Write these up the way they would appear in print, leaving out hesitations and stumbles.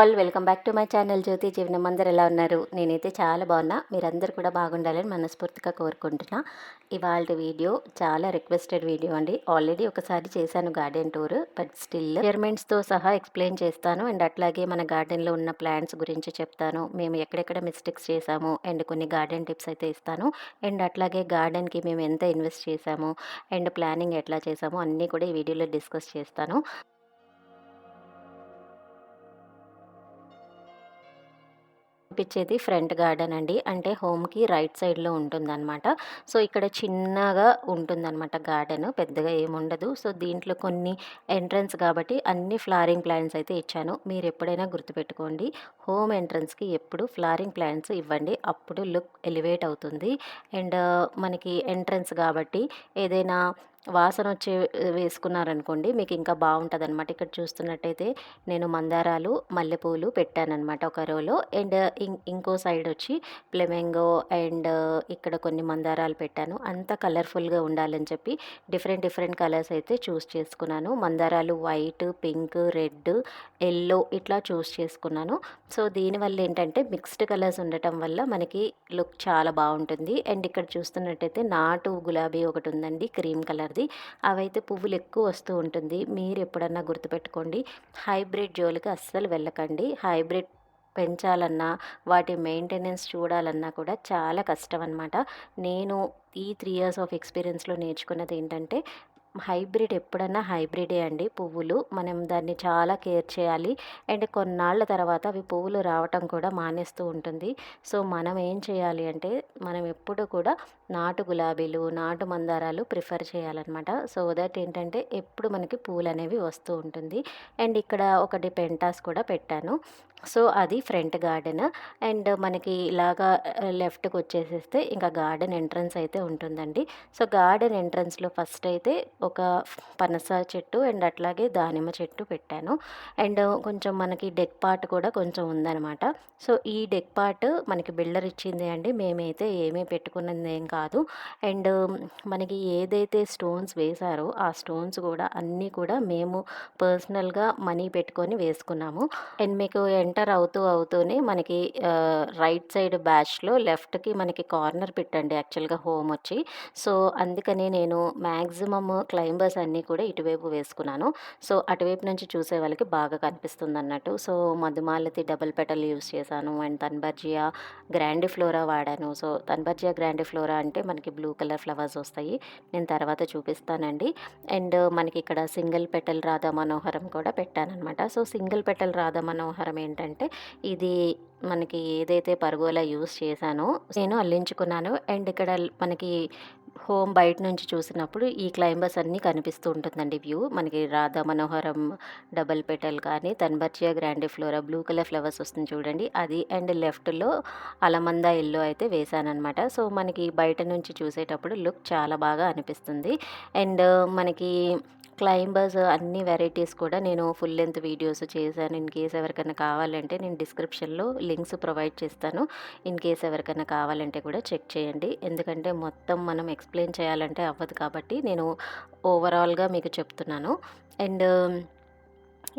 All welcome back to my channel Jyothi జీవనం. అందరు ఎలా ఉన్నారు? నేనైతే చాలా బాగున్నా. మీరందరూ కూడా బాగుండాలని మనస్ఫూర్తిగా కోరుకుంటున్నా. ఇవాళ వీడియో చాలా రిక్వెస్టెడ్ వీడియో అండి. ఆల్రెడీ ఒకసారి చేశాను గార్డెన్ టూర్, బట్ స్టిల్ మెజర్మెంట్స్తో సహా ఎక్స్ప్లెయిన్ చేస్తాను. అండ్ అట్లాగే మన గార్డెన్లో ఉన్న ప్లాంట్స్ గురించి చెప్తాను, మేము ఎక్కడెక్కడ మిస్టేక్స్ చేసాము అండ్ కొన్ని గార్డెన్ టిప్స్ అయితే ఇస్తాను. అండ్ అట్లాగే గార్డెన్కి మేము ఎంత ఇన్వెస్ట్ చేసాము అండ్ ప్లానింగ్ ఎట్లా చేసాము అన్నీ కూడా ఈ వీడియోలో డిస్కస్ చేస్తాను. చూపించేది ఫ్రంట్ గార్డెన్ అండి. అంటే హోమ్కి రైట్ సైడ్లో ఉంటుందన్నమాట. సో ఇక్కడ చిన్నగా ఉంటుందన్నమాట గార్డెన్, పెద్దగా ఏముండదు. సో దీంట్లో కొన్ని ఎంట్రన్స్ కాబట్టి అన్ని ఫ్లవరింగ్ ప్లాంట్స్ అయితే ఇచ్చాను. మీరు ఎప్పుడైనా గుర్తుపెట్టుకోండి, హోమ్ ఎంట్రన్స్కి ఎప్పుడు ఫ్లవరింగ్ ప్లాంట్స్ ఇవ్వండి, అప్పుడు లుక్ ఎలివేట్ అవుతుంది. అండ్ మనకి ఎంట్రన్స్ కాబట్టి ఏదైనా వాసన వచ్చే వేసుకున్నారనుకోండి మీకు ఇంకా బాగుంటుంది అనమాట. ఇక్కడ చూస్తున్నట్టయితే నేను మందారాలు, మల్లెపూలు పెట్టానన్నమాట ఒక రోలో. అండ్ ఇంకో సైడ్ వచ్చి ఫ్లెమింగో అండ్ ఇక్కడ కొన్ని మందారాలు పెట్టాను. అంత కలర్ఫుల్గా ఉండాలని చెప్పి డిఫరెంట్ కలర్స్ అయితే చూస్ చేసుకున్నాను. మందారాలు వైట్, పింక్, రెడ్, ఎల్లో ఇట్లా చూస్ చేసుకున్నాను. సో దీనివల్ల ఏంటంటే మిక్స్డ్ కలర్స్ ఉండటం వల్ల మనకి లుక్ చాలా బాగుంటుంది. అండ్ ఇక్కడ చూస్తున్నట్టయితే నాటు గులాబీ ఒకటి ఉందండి, క్రీమ్ కలర్ది. అవైతే పువ్వులు ఎక్కువ వస్తూ ఉంటుంది. మీరు ఎప్పుడన్నా గుర్తుపెట్టుకోండి, హైబ్రిడ్ జోలికి అస్సలు వెళ్ళకండి. హైబ్రిడ్ పెంచాలన్నా వాటి మెయింటెనెన్స్ చూడాలన్నా కూడా చాలా కష్టం అనమాట. నేను ఈ 3 years ఆఫ్ ఎక్స్పీరియన్స్లో నేర్చుకున్నది ఏంటంటే, హైబ్రిడ్ ఎప్పుడన్నా హైబ్రిడే అండి. పువ్వులు మనం దాన్ని చాలా కేర్ చేయాలి. అండ్ కొన్నాళ్ళ తర్వాత అవి పువ్వులు రావటం కూడా మానేస్తూ ఉంటుంది. సో మనం ఏం చేయాలి అంటే, మనం ఎప్పుడు కూడా నాటు గులాబీలు, నాటు మందారాలు ప్రిఫర్ చేయాలన్నమాట. సో దట్ ఏంటంటే ఎప్పుడు మనకి పూలు అనేవి వస్తూ ఉంటుంది. అండ్ ఇక్కడ ఒకటి పెంటాస్ కూడా పెట్టాను. సో అది ఫ్రంట్ గార్డెన్. అండ్ మనకి ఇలాగా లెఫ్ట్కి వచ్చేసేస్తే ఇంకా గార్డెన్ ఎంట్రన్స్ అయితే ఉంటుందండి. సో గార్డెన్ ఎంట్రన్స్లో ఫస్ట్ అయితే ఒక పనస చెట్టు అండ్ అట్లాగే దానిమ్మ చెట్టు పెట్టాను. అండ్ కొంచెం మనకి డెక్ పార్ట్ కూడా కొంచెం ఉందన్నమాట. సో ఈ డెక్ పార్ట్ మనకి బిల్డర్ ఇచ్చింది అండి, మేమైతే ఏమీ పెట్టుకున్నది ఏం కాదు. అండ్ మనకి ఏదైతే స్టోన్స్ వేశారో ఆ స్టోన్స్ కూడా అన్నీ కూడా మేము పర్సనల్గా మనీ పెట్టుకొని వేసుకున్నాము. అండ్ మీకు ఎంటర్ అవుతూనే మనకి రైట్ సైడ్ బ్యాచ్లో లెఫ్ట్కి మనకి కార్నర్ పెట్టండి యాక్చువల్గా హోమ్ వచ్చి. సో అందుకని నేను మ్యాక్సిమమ్ క్లైంబర్స్ అన్నీ కూడా ఇటువైపు వేసుకున్నాను. సో అటువైపు నుంచి చూసే వాళ్ళకి బాగా కనిపిస్తుంది అన్నట్టు. So Madhumalati double petal use చేశాను అండ్ తన్బర్జియా గ్రాండిఫ్లోరా వాడాను. సో తన్బర్జియా గ్రాండిఫ్లోరా అంటే మనకి బ్లూ కలర్ ఫ్లవర్స్ వస్తాయి, నేను తర్వాత చూపిస్తానండి. అండ్ మనకి ఇక్కడ సింగిల్ పెటల్ రాధా మనోహరం కూడా పెట్టానన్నమాట. సో సింగిల్ పెటల్ రాధా మనోహరం ఏంటంటే, ఇది మనకి ఏదైతే పర్గోలా యూస్ చేశానో నేను అల్లించుకున్నాను. అండ్ ఇక్కడ మనకి హోమ్ బయట నుంచి చూసినప్పుడు ఈ క్లైంబర్స్ అన్నీ కనిపిస్తూ ఉంటుందండి వ్యూ. మనకి రాధా మనోహరం డబల్ పెటల్ కానీ, తన్బర్జియా గ్రాండిఫ్లోరా బ్లూ కలర్ ఫ్లవర్స్ వస్తుంది చూడండి అది. అండ్ లెఫ్ట్లో అలమందా ఎల్లో అయితే వేసానమాట. సో మనకి బయట నుంచి చూసేటప్పుడు లుక్ చాలా బాగా అనిపిస్తుంది. అండ్ మనకి క్లైంబర్స్ అన్ని వెరైటీస్ కూడా నేను ఫుల్ లెంత్ వీడియోస్ చేశాను. ఇన్ కేస్ ఎవరికైనా కావాలంటే నేను డిస్క్రిప్షన్లో లింక్స్ ప్రొవైడ్ చేస్తాను. ఇన్ కేస్ ఎవరికైనా కావాలంటే కూడా చెక్ చేయండి. ఎందుకంటే మొత్తం మనం ఎక్స్ప్లెయిన్ చేయాలంటే అవ్వదు కాబట్టి నేను ఓవరాల్గా మీకు చెప్తున్నాను. అండ్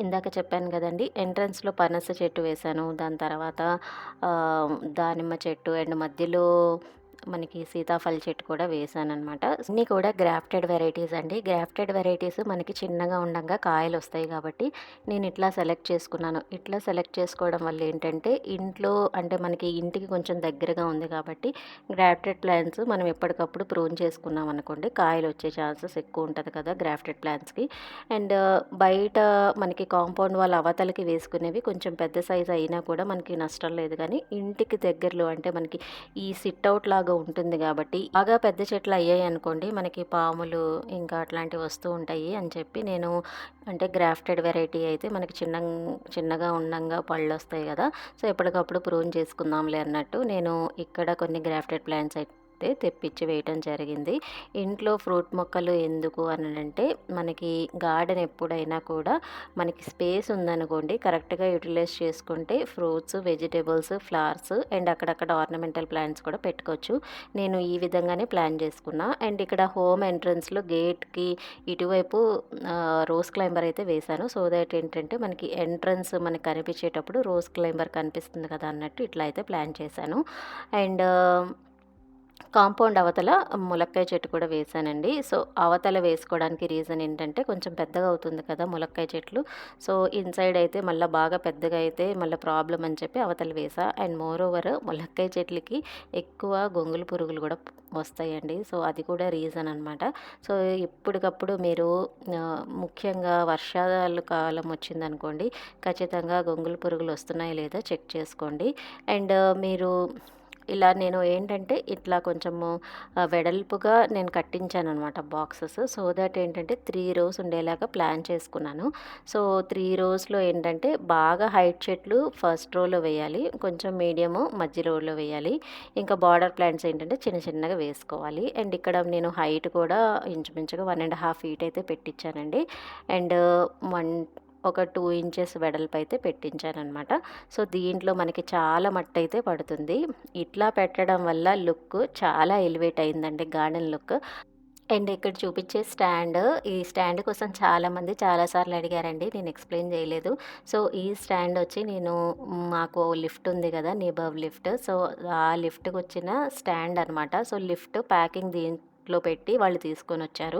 ఇందాక చెప్పాను కదండి, ఎంట్రన్స్లో పనస చెట్టు వేశాను, దాని తర్వాత దానిమ్మ చెట్టు అండ్ మధ్యలో మనకి సీతాఫల చెట్టు కూడా వేసానమాట. అన్నీ కూడా గ్రాఫ్టెడ్ వెరైటీస్ అండి. గ్రాఫ్టెడ్ వెరైటీస్ మనకి చిన్నగా ఉండగా కాయలు వస్తాయి కాబట్టి నేను ఇట్లా సెలెక్ట్ చేసుకున్నాను. ఇట్లా సెలెక్ట్ చేసుకోవడం వల్ల ఏంటంటే, ఇంట్లో అంటే మనకి ఇంటికి కొంచెం దగ్గరగా ఉంది కాబట్టి గ్రాఫ్టెడ్ ప్లాంట్స్ మనం ఎప్పటికప్పుడు ప్రూన్ చేసుకున్నాం అనుకోండి, కాయలు వచ్చే ఛాన్సెస్ ఎక్కువ ఉంటుంది కదా గ్రాఫ్టెడ్ ప్లాంట్స్కి. అండ్ బయట మనకి కాంపౌండ్ వాళ్ళ అవతలకి వేసుకునేవి కొంచెం పెద్ద సైజ్ అయినా కూడా మనకి నష్టం లేదు. కానీ ఇంటికి దగ్గరలో అంటే మనకి ఈ సిట్అవుట్ లాగా ఉంటుంది కాబట్టి బాగా పెద్ద చెట్లు అయ్యాయి అనుకోండి, మనకి పాములు ఇంకా అట్లాంటివి వస్తూ ఉంటాయి అని చెప్పి నేను అంటే గ్రాఫ్టెడ్ వెరైటీ అయితే మనకి చిన్నగా ఉండంగా పళ్ళు వస్తాయి కదా, సో ఎప్పటికప్పుడు ప్రూన్ చేసుకుందాంలే అన్నట్టు నేను ఇక్కడ కొన్ని గ్రాఫ్టెడ్ ప్లాంట్స్ అయితే తెప్పించి వేయటం జరిగింది. ఇంట్లో ఫ్రూట్ మొక్కలు ఎందుకు అనంటే, మనకి గార్డెన్ ఎప్పుడైనా కూడా మనకి స్పేస్ ఉందనుకోండి, కరెక్ట్‌గా యుటిలైజ్ చేసుకుంటే ఫ్రూట్స్, వెజిటబుల్స్, ఫ్లవర్స్ అండ్ అక్కడక్కడ ఆర్నమెంటల్ ప్లాంట్స్ కూడా పెట్టుకోవచ్చు. నేను ఈ విధంగానే ప్లాన్ చేసుకున్నా. అండ్ ఇక్కడ హోమ్ ఎంట్రన్స్‌లో గేట్‌కి ఇటువైపు రోజ్ క్లైంబర్ అయితే వేశాను. సో దట్ ఏంటంటే మనకి ఎంట్రన్స్ మనకు కనిపించేటప్పుడు రోజ్ క్లైంబర్ కనిపిస్తుంది కదా అన్నట్టు ఇట్లా అయితే ప్లాన్ చేశాను. అండ్ కాంపౌండ్ అవతల ములక్కాయ చెట్టు కూడా వేశానండి. సో, అవతల వేసుకోవడానికి రీజన్ ఏంటంటే, కొంచెం పెద్దగా అవుతుంది కదా ములక్కాయ చెట్లు. సో, ఇన్‌సైడ్ అయితే మళ్ళా బాగా పెద్దగా అయితే మళ్ళా ప్రాబ్లమ్ అని చెప్పి అవతల వేశా. అండ్ మోర్ ఓవర్ ములక్కాయ చెట్లకి ఎక్కువ గొంగళి పురుగులు కూడా వస్తాయండి. సో, అది కూడా రీజన్ అనమాట. సో, ఎప్పటికప్పుడు మీరు ముఖ్యంగా వర్షాల కాలం వచ్చిందనుకోండి, ఖచ్చితంగా గొంగళి పురుగులు వస్తున్నాయా లేదా చెక్ చేసుకోండి. అండ్ మీరు ఇలా నేను ఏంటంటే ఇట్లా కొంచెము వెడల్పుగా నేను కట్టించాననమాట బాక్సెస్. సో దట్ ఏంటంటే 3 రోస్ ఉండేలాగా ప్లాన్ చేసుకున్నాను. సో 3 రోస్‌లో ఏంటంటే బాగా హైట్ చెట్లు ఫస్ట్ రోలో వేయాలి. కొంచెం మీడియము మధ్య రోలో వేయాలి. ఇంకా బార్డర్ ప్లాంట్స్ ఏంటంటే చిన్న చిన్నగా వేసుకోవాలి. అండ్ ఇక్కడ నేను హైట్ కూడా ఇంచుమించుగా 1½ ఫీట్ అయితే పెట్టించానండి. అండ్ 2 ఇంచెస్ వెడల్పైతే పెట్టించాననమాట. సో, దీంట్లో మనకి చాలా మట్టయితే పడుతుంది. ఇట్లా పెట్టడం వల్ల లుక్ చాలా ఎలివేట్ అయిందండి గార్డెన్ లుక్. అండ్ ఇక్కడ చూపించే స్టాండ్, ఈ స్టాండ్ కోసం చాలామంది చాలా సార్లు అడిగారండి. నేను ఎక్స్‌ప్లెయిన్ చేయలేదు. సో, ఈ స్టాండ్ వచ్చి నేను మాకు లిఫ్ట్ ఉంది కదా! నీబర్వ్ లిఫ్ట్. సో, ఆ లిఫ్ట్‌కొచ్చిన స్టాండ్ అనమాట. సో, లిఫ్ట్ ప్యాకింగ్ దీంట్లో పెట్టి వాళ్ళు తీసుకొనొచ్చారు.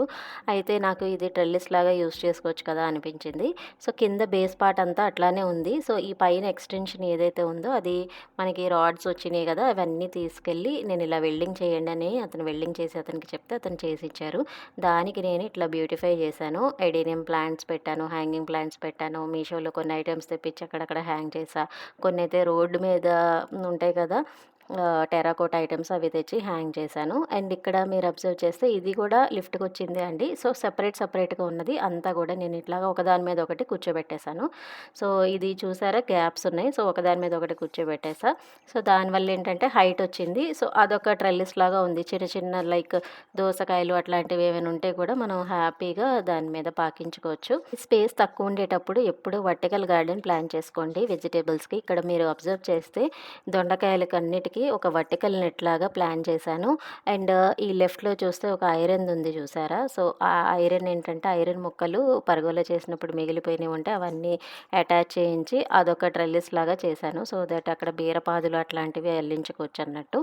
అయితే నాకు ఇది ట్రెల్లిస్ లాగా యూజ్ చేసుకోవచ్చు కదా అనిపించింది. సో, కింద బేస్ పార్ట్ అంతా అట్లానే ఉంది. సో, ఈ పైన ఎక్స్‌టెన్షన్ ఏదైతే ఉందో అది మనకి రాడ్స్ వచ్చినాయి కదా! అవన్నీ తీసుకెళ్ళి నేను ఇలా వెల్డింగ్ చేయండి అని అతను వెల్డింగ్ చేసి అతనికి చెప్తే అతను చేసిచ్చారు. దానికి నేను ఇట్లా బ్యూటిఫై చేశాను. ఎడేనియం ప్లాంట్స్ పెట్టాను, హ్యాంగింగ్ ప్లాంట్స్ పెట్టాను. మీషోలో కొన్ని ఐటెమ్స్ తెప్పించి అక్కడక్కడ హ్యాంగ్ చేశా. కొన్నైతే రోడ్డు మీద ఉంటాయి కదా! టెర్రకోట ఐటెమ్స్ అవి తెచ్చి హ్యాంగ్ చేశాను. అండ్ ఇక్కడ మీరు అబ్జర్వ్ చేస్తే ఇది కూడా లిఫ్ట్‌కొచ్చిందే అండి. సో, సెపరేట్‌గా ఉన్నది అంతా కూడా నేను ఇట్లాగా ఒకదాని మీద ఒకటి కూర్చోబెట్టేశాను. సో, ఇది చూసారా గ్యాప్స్ ఉన్నాయి. సో, ఒకదాని మీద ఒకటి కూర్చోబెట్టేసా. సో, దానివల్ల ఏంటంటే హైట్ వచ్చింది. సో, అదొక ట్రెల్లిస్ లాగా ఉంది. చిన్న చిన్న లైక్ దోసకాయలు అట్లాంటివి ఏమైనా ఉంటే కూడా మనం హ్యాపీగా దాని మీద పాకించుకోవచ్చు. స్పేస్ తక్కువ ఉండేటప్పుడు ఎప్పుడు వర్టికల్ గార్డెన్ ప్లాన్ చేసుకోండి వెజిటబుల్స్‌కి. ఇక్కడ మీరు అబ్జర్వ్ చేస్తే దొండకాయలకన్నిటికి ఒక వర్టికల్ నెట్ లాగా ప్లాన్ చేశాను. అండ్ ఈ లెఫ్ట్‌లో చూస్తే ఒక ఐరన్‌ది ఉంది చూసారా? సో, ఆ ఐరన్ ఏంటంటే ఐరన్ ముక్కలు పరుగులో చేసినప్పుడు మిగిలిపోయినవి ఉంటే అవన్నీ అటాచ్ చేయించి అదొక ట్రెల్లిస్ లాగా చేశాను. సో దట్ అక్కడ బీరపాదులు అట్లాంటివి అల్లించుకోవచ్చన్నట్టు.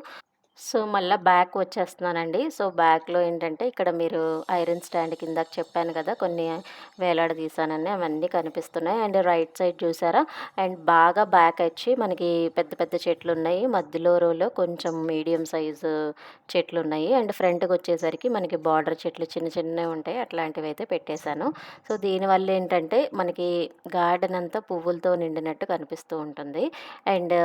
సో, మళ్ళా బ్యాక్ వచ్చేస్తున్నానండి. సో, బ్యాక్‌లో ఏంటంటే ఇక్కడ మీరు ఐరన్ స్టాండ్ కిందకి చెప్పాను కదా! కొన్ని వేలాడదీశానని అవన్నీ కనిపిస్తున్నాయి. అండ్ రైట్ సైడ్ చూసారా? అండ్ బాగా బ్యాక్ వచ్చి మనకి పెద్ద పెద్ద చెట్లున్నాయి. మధ్యలో రోలో కొంచెం మీడియం సైజు చెట్లున్నాయి. అండ్ ఫ్రంట్‌కొచ్చేసరికి మనకి బార్డర్ చెట్లు చిన్న చిన్నవి ఉంటాయి. అట్లాంటివైతే పెట్టేశాను. సో, దీనివల్ల ఏంటంటే మనకి గార్డెన్ అంతా పువ్వులతో నిండినట్టు కనిపిస్తూ ఉంటుంది. అండ్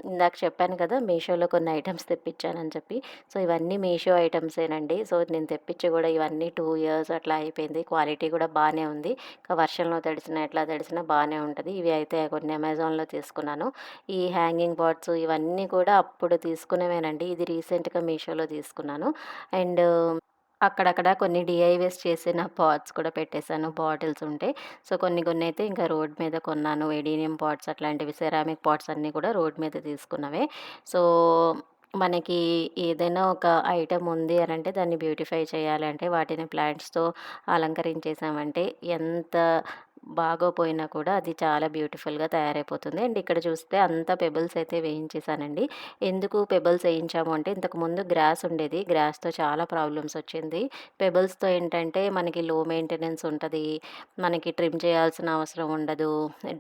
ఇందాక చెప్పాను కదా! మీషోలో కొన్ని ఐటెమ్స్ తెప్పించానని చెప్పి. సో, ఇవన్నీ మీషో ఐటెమ్సేనండి. సో, నేను తెప్పించి కూడా ఇవన్నీ 2 ఇయర్స్ అట్లా అయిపోయింది. క్వాలిటీ కూడా బానే ఉంది. వర్షంలో తడిసినా, ఎట్లా తడిసినా బానే ఉంటది. ఇవి అయితే కొన్ని అమెజాన్‌లో తీసుకున్నాను. ఈ హ్యాంగింగ్ పాట్స్ ఇవన్నీ కూడా అప్పుడు తీసుకున్నవేనండి. ఇది రీసెంట్‌గా మీషోలో తీసుకున్నాను. అండ్ అక్కడక్కడ కొన్ని డీఐవైస్ చేసిన పాట్స్ కూడా పెట్టేశాను. బాటిల్స్ ఉంటే. సో, కొన్నైతే ఇంకా రోడ్ మీద కొన్నాను. ఎడీనియం పాట్స్ అట్లాంటివి సెరామిక్ పాట్స్ అన్నీ కూడా రోడ్ మీద తీసుకున్నవే. సో, మనకి ఏదైనా ఒక ఐటెమ్ ఉంది అనంటే దాన్ని బ్యూటిఫై చేయాలంటే వాటిని ప్లాంట్స్‌తో అలంకరించేసామంటే ఎంత బాగోపోయినా కూడా అది చాలా బ్యూటిఫుల్‌గా తయారైపోతుంది. అండ్ ఇక్కడ చూస్తే అంతా పెబుల్స్ అయితే వేయించేసానండి. ఎందుకు పెబుల్స్ ఏయించాము అంటే ఇంతకుముందు గ్రాస్ ఉండేది. గ్రాస్‌తో చాలా ప్రాబ్లమ్స్ వచ్చింది. పెబుల్స్‌తో ఏంటంటే మనకి లో మెయింటెనెన్స్ ఉంటది. మనకి ట్రిమ్ చేయాల్సిన అవసరం ఉండదు.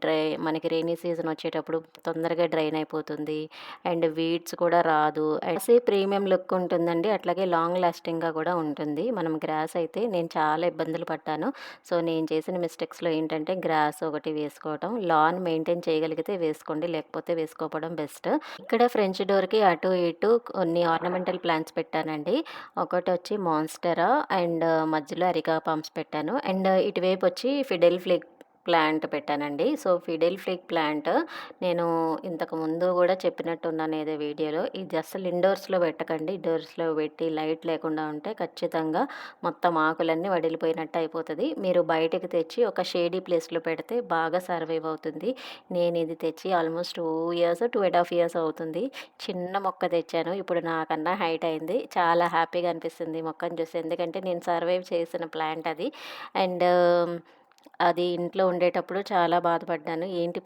డ్రై మనకి రెయినీ సీజన్ వచ్చేటప్పుడు తొందరగా డ్రైన్ అయిపోతుంది. అండ్ వీడ్స్ కూడా రాదు. ప్రీమియం లుక్ ఉంటుందండి. అట్లాగే లాంగ్ లాస్టింగ్‌గా కూడా ఉంటుంది. మనం గ్రాస్ అయితే నేను చాలా ఇబ్బందులు పడ్డాను. సో, నేను చేసిన మిస్టేక్స్‌లో ఏంటంటే గ్రాస్ ఒకటి వేసుకోవటం. లాన్ మెయింటైన్ చేయగలిగితే వేసుకోండి. లేకపోతే వేసుకోకపోవడం బెస్ట్. ఇక్కడ ఫ్రెంచ్ డోర్‌కి అటు ఇటు కొన్ని ఆర్నమెంటల్ ప్లాంట్స్ పెట్టానండి. ఒకటొచ్చి మాన్స్టెరా అండ్ మధ్యలో అరికా పామ్స్ పెట్టాను. అండ్ ఇటువైపు వచ్చి ఫిడెల్ ప్లాంట్ పెట్టానండి. సో, ఫిడెల్ ఫ్లిగ్ ప్లాంట్ నేను ఇంతకుముందు గూడా చెప్పినట్టున్నాను ఏదో వీడియోలో. ఇది అస్సలు ఇండోర్స్‌లో పెట్టకండి. ఇండోర్స్‌లో పెట్టి లైట్ లేకుండా ఉంటే ఖచ్చితంగా మొత్తం ఆకులన్నీ వడిలిపోయినట్టు అయిపోతది. మీరు బయటకి తెచ్చి ఒక షేడీ ప్లేస్‌లో పెడితే బాగా సర్వైవ్ అవుతుంది. నేనిది తెచ్చి ఆల్మోస్ట్ 2 ఇయర్స్, 2 ½ ఇయర్స్ అవుతుంది. చిన్న మొక్క తెచ్చాను. ఇప్పుడు నాకన్నా హైట్ అయింది. చాలా హ్యాపీగా అనిపిస్తుంది ఈ మొక్కని చూసి. ఎందుకంటే నేను సర్వైవ్ చేసిన ప్లాంట్ అది. అండ్ అది ఇంట్లో ఉండేటప్పుడు చాలా బాధపడ్డాను. ఏంటి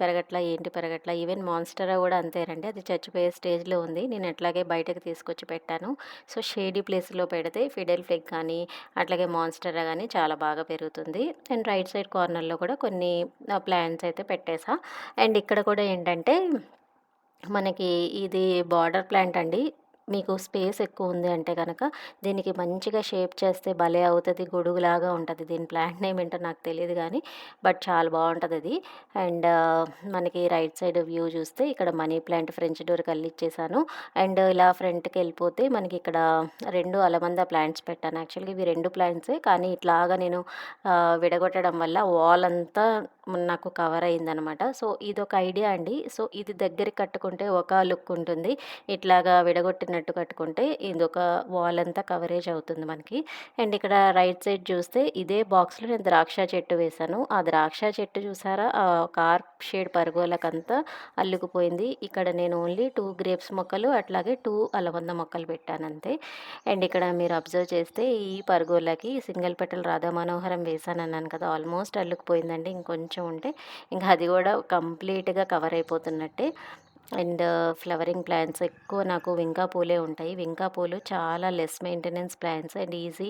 పెరగట్లా ఈవెన్ మాన్స్టెరా గూడా అంతేనండి. అది చచ్చిపోయే స్టేజ్‌లో ఉంది. నేను ఎట్లాగే బయటకి తీసుకొచ్చి పెట్టాను. సో, షేడీ ప్లేస్‌లో పెడితే ఫిడెల్ ఫ్లిగ్ కానీ, అట్లాగే మాన్స్టెరా గానీ చాలా బాగా పెరుగుతుంది. అండ్ రైట్ సైడ్ కార్నర్‌లో కూడా కొన్ని ప్లాంట్స్ అయితే పెట్టేసా. అండ్ ఇక్కడ కూడా ఏంటంటే మనకి ఇది బార్డర్ ప్లాంట్ అండి. మీకు స్పేస్ ఎక్కువుంది అంటే గనక దీనికి మంచిగా షేప్ చేస్తే భలే అవుతది. గొడుగులాగా ఉంటది. దీని ప్లాంట్ నేమ్ ఏంటో నాకు తెలీదు గానీ, బట్ చాలా బావుంటదది. అండ్ మనకి రైట్ సైడ్ వ్యూ చూస్తే ఇక్కడ మనీ ప్లాంట్ ఫ్రెంచ్ డోర్‌కి అల్లిచ్చేసాను. అండ్ ఇలా ఫ్రంట్‌కెళ్ళిపోతే మనకిక్కడ 2 అలమంద ప్లాంట్స్ పెట్టాను. యాక్చువల్‌గా ఇవి 2 ప్లాంట్సే కానీ ఇట్లాగా నేను విడగొట్టడం వల్ల వాల్ అంతా నాకు కవర్ అయిందనమాట. సో, ఇదొక ఐడియా అండి. సో, ఇది దగ్గరికి కట్టుకుంటే ఒక లుక్ ఉంటుంది. ఇట్లాగా విడగొట్టినట్టు కట్టుకుంటే ఇదొక వాల్ అంతా కవరేజ్ అవుతుంది మనకి. అండ్ ఇక్కడ రైట్ సైడ్ చూస్తే ఇదే బాక్స్‌లో నేను ద్రాక్ష చెట్టు వేశాను. ఆ ద్రాక్ష చెట్టు చూసారా? కార్ప్ షేడ్ పరగోలకంతా అల్లుకుపోయింది. ఇక్కడ నేను ఓన్లీ 2 గ్రేప్స్ మొక్కలు అట్లాగే 2 అలవంద మొక్కలు పెట్టానంతే. అండ్ ఇక్కడ మీరు అబ్జర్వ్ చేస్తే ఈ పరగోలకి సింగిల్ పెటల్ రాధా మనోహరం వేశానన్నాను కదా! ఆల్మోస్ట్ అల్లుకుపోయిందండి. ఇంకొంచెం ఉంటే ఇంక అది గూడా కంప్లీట్‌గా కవర్ అయిపోతున్నట్టే. అండ్ ఫ్లవరింగ్ ప్లాంట్స్ ఎక్కువ నాకు వింకా పూలే ఉంటాయి. వింకా పూలు చాలా less maintenance plants and easy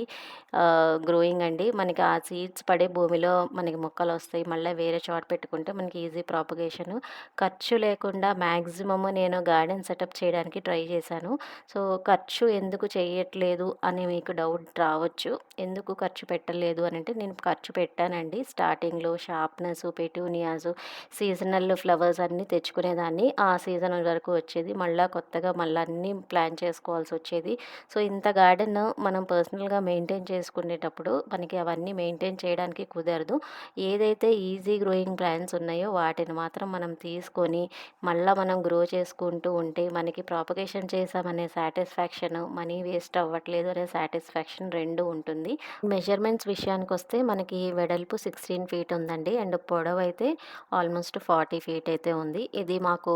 growing అండి. మనకి ఆ సీడ్స్ పడే భూమిలో మనకి మొక్కలొస్తాయి. మళ్ళా వేరే చోట పెట్టుకుంటే మనకి ఈజీ ప్రాపగేషను. ఖర్చు లేకుండా మ్యాక్సిమమ్ నేను గార్డెన్ సెటప్ చేయడానికి ట్రై చేశాను. సో, ఖర్చు ఎందుకు చేయట్లేదు అని మీకు డౌట్ రావచ్చు. ఎందుకు ఖర్చు పెట్టలేదు అనంటే నేను ఖర్చు పెట్టానండి. స్టార్టింగ్‌లో షార్ప్‌నెస్, పెటూనియాస్, సీజనల్ ఫ్లవర్స్ అన్నీ తెచ్చుకునేదాన్ని. ఆ సీజన్ వరకు వచ్చేది. కొత్తగా అన్నీ ప్లాన్ చేసుకోవాల్సొచ్చేది. సో, ఇంత గార్డెన్ మనం పర్సనల్‌గా మెయింటైన్ చేసుకునేటప్పుడు మనకి అవన్నీ మెయింటైన్ చేయడానికి కుదరదు. ఏదైతే ఈజీ గ్రోయింగ్ ప్లాంట్స్ ఉన్నాయో వాటిని మాత్రం మనం తీసుకొని మనం గ్రో చేసుకుంటూ ఉంటే మనకి ప్రాపగేషన్ చేశామనే సాటిస్ఫాక్షన్, మనీ వేస్ట్ అవ్వట్లేదు అనే సాటిస్ఫాక్షన్ 2 ఉంటుంది. మెజర్‌మెంట్స్ విషయానికొస్తే మనకి వెడల్పు 16 ఫీట్ ఉందండి. అండ్ పొడవైతే ఆల్మోస్ట్ 40 ఫీట్ అయితే ఉంది. ఇది మాకు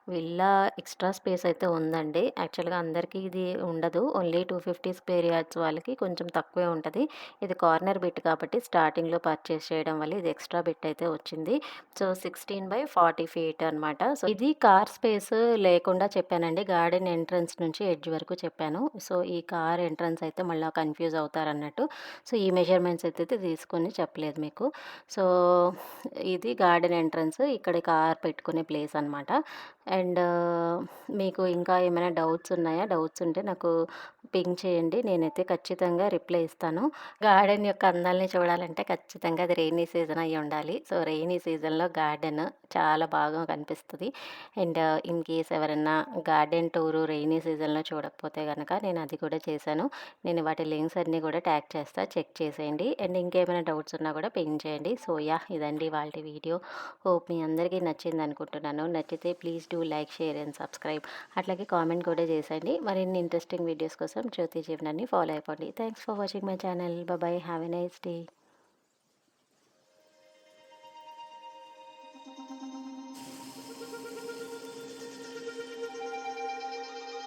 విల్లా ఎక్స్‌ట్రా స్పేస్ అయితే ఉందండి. యాక్చువల్‌గా అందరికీ ఇది ఉండదు. ఓన్లీ 250 స్క్వేర్ యార్డ్స్ వాళ్ళకి కొంచెం తక్కువే ఉంటది. ఇది కార్నర్ బిట్ కాబట్టి స్టార్టింగ్‌లో పర్చేస్ చేయడం వల్ల ఇది ఎక్స్‌ట్రా బిట్ అయితే వచ్చింది. సో, 16/40 ఫీట్ అనమాట. సో, ఇది కార్ స్పేస్ లేకుండా చెప్పానండి. గార్డెన్ ఎంట్రన్స్ నుంచి ఎడ్జ్ వరకు చెప్పాను. సో, ఈ కార్ ఎంట్రన్స్ అయితే మళ్ళా కన్‌ఫ్యూజ్ అవుతారన్నట్టు. సో, ఈ మెజర్‌మెంట్స్ అయితే తీసుకొని చెప్పలేదు మీకు. సో, ఇది గార్డెన్ ఎంట్రన్స్. ఇక్కడ కార్ పెట్టుకునే ప్లేస్ అనమాట. అండ్ మీకు ఇంకా ఏమైనా డౌట్స్ ఉన్నాయా? డౌట్స్ ఉంటే నాకు పింగ్ చేయండి. నేనైతే ఖచ్చితంగా రిప్లై ఇస్తాను. గార్డెన్ యొక్క అందాల్ని చూడాలంటే ఖచ్చితంగా అది రెయినీ సీజన్ అయ్యి ఉండాలి. సో, రెయినీ సీజన్‌లో గార్డెన్ చాలా బాగా కనిపిస్తది. అండ్ ఇన్ కేస్ ఎవరన్నా గార్డెన్ టూరు రెయినీ సీజన్‌లో చూడకపోతే గనక నేను అది కూడా చేశాను. నేను వాటి లింక్స్ అన్నీ కూడా ట్యాగ్ చేస్తా. చెక్ చేసేయండి. అండ్ ఇంకేమైనా డౌట్స్ ఉన్నా కూడా పింగ్ చేయండి. So, yeah! ఇదండి ఇవాల్టి వీడియో. హోప్ మీ అందరికీ నచ్చిందనుకుంటున్నాను. నచ్చితే please do like, share and subscribe. అట్లాగే కామెంట్ కూడా చేసేయండి. మరిన్ని ఇంట్రెస్టింగ్ వీడియోస్ కోసం జ్యోతి జీవనాన్ని ఫాలో అయిపోండి. Thanks for watching my channel. Bye. Have a nice day.